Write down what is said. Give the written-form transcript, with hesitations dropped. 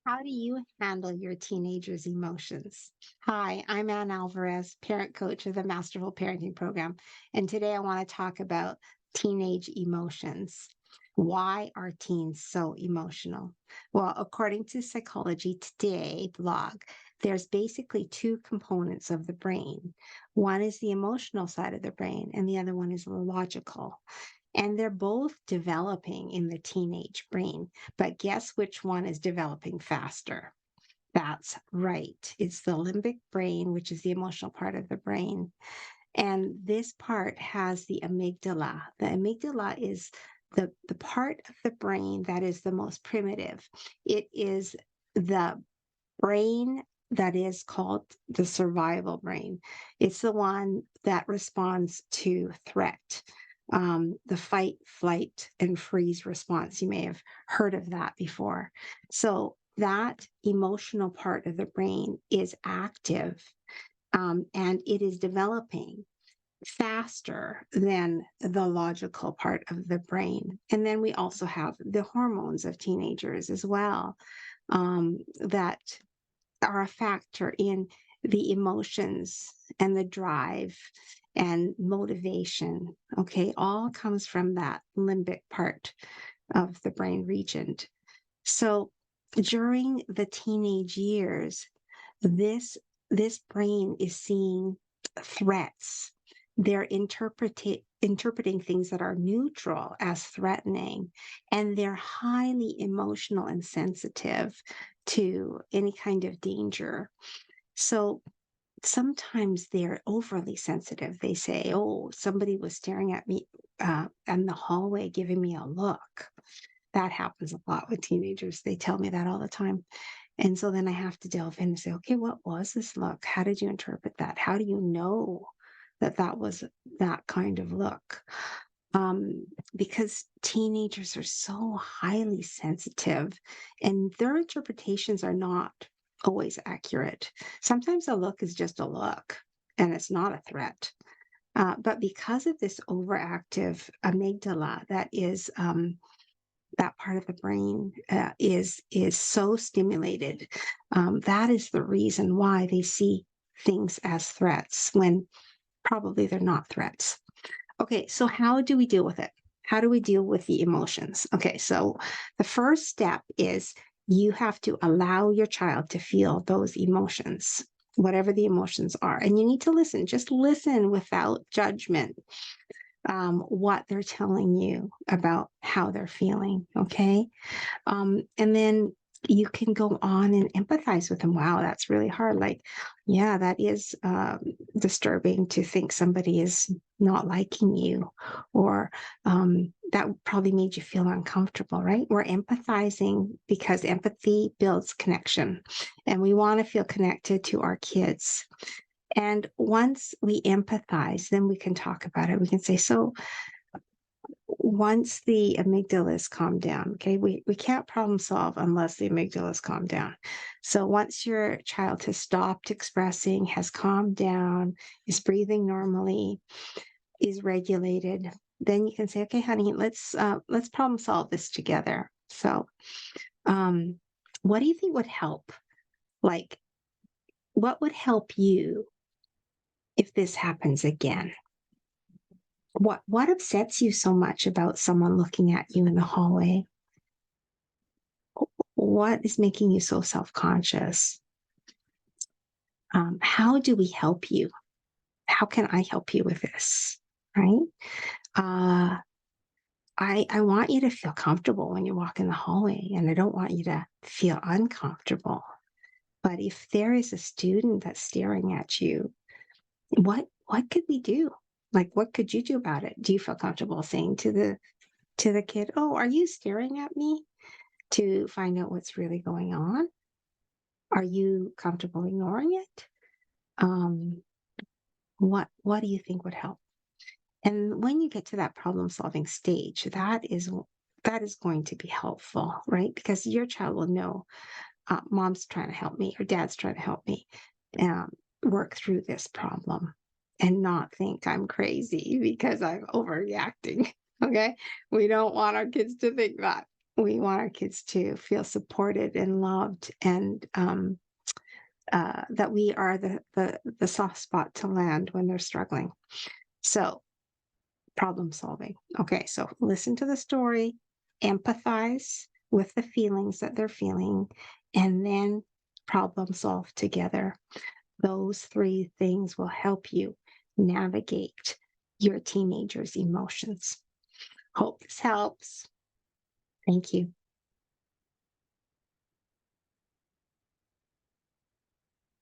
How do you handle your teenagers' emotions? Hi, I'm Ann Alvarez, parent coach of the Masterful Parenting Program. And today I want to talk about teenage emotions. Why are teens so emotional? Well, according to Psychology Today blog, there's basically two components of the brain. One is the emotional side of the brain, and the other one is the logical. And they're both developing in the teenage brain. But guess which one is developing faster? That's right. It's the limbic brain, which is the emotional part of the brain. And this part has the amygdala. The amygdala is the part of the brain that is the most primitive. It is the brain that is called the survival brain. It's the one that responds to threat, the fight, flight, and freeze response. You may have heard of that before. So, that emotional part of the brain is active, and it is developing faster than the logical part of the brain. And then we also have the hormones of teenagers as well, that are a factor in the emotions and the drive and motivation. Okay, all comes from that limbic part of the brain region. So during the teenage years, this this brain is seeing threats. They're interpreting things that are neutral as threatening, and they're highly emotional and sensitive to any kind of danger. So sometimes they're overly sensitive. They say, "Oh, somebody was staring at me in the hallway, giving me a look." That happens a lot with teenagers. They tell me that all the time. And so then I have to delve in and say, okay, what was this look? How did you interpret that? How do you know that that was that kind of look? Um, because teenagers are so highly sensitive and their interpretations are not always accurate. Sometimes a look is just a look and it's not a threat. But because of this overactive amygdala that is that part of the brain is so stimulated. That is the reason why they see things as threats when probably they're not threats. Okay, so how do we deal with it? How do we deal with the emotions? Okay, so the first step is you have to allow your child to feel those emotions, whatever the emotions are. And you need to listen, just listen without judgment, what they're telling you about how they're feeling. Okay. And then you can go on and empathize with them. Wow, that's really hard. Like, yeah, that is disturbing to think somebody is not liking you, or that probably made you feel uncomfortable, right? We're empathizing because empathy builds connection, and we want to feel connected to our kids. And once we empathize, then we can talk about it. We can say, so once the amygdala is calmed down, okay, we can't problem solve unless the amygdala is calmed down. So once your child has stopped expressing, has calmed down, is breathing normally, is regulated, then you can say, okay, honey, let's problem solve this together. So um, what do you think would help? Like, what would help you if this happens again? What upsets you so much about someone looking at you in the hallway? What is making you so self-conscious? How do we help you? How can I help you with this? Right? Uh, I want you to feel comfortable when you walk in the hallway, and I don't want you to feel uncomfortable. But if there is a student that's staring at you, what could we do? Like, what could you do about it? Do you feel comfortable saying to the kid, "Oh, are you staring at me?" To find out what's really going on? Are you comfortable ignoring it? Um, what do you think would help? And when you get to that problem solving stage, that is going to be helpful, right? Because your child will know, mom's trying to help me or dad's trying to help me um, work through this problem, and not think I'm crazy because I'm overreacting. Okay, we don't want our kids to think that. We want our kids to feel supported and loved, and that we are the soft spot to land when they're struggling. So, problem solving. Okay, so listen to the story, empathize with the feelings that they're feeling, and then problem solve together. Those three things will help you navigate your teenager's emotions. Hope this helps. Thank you.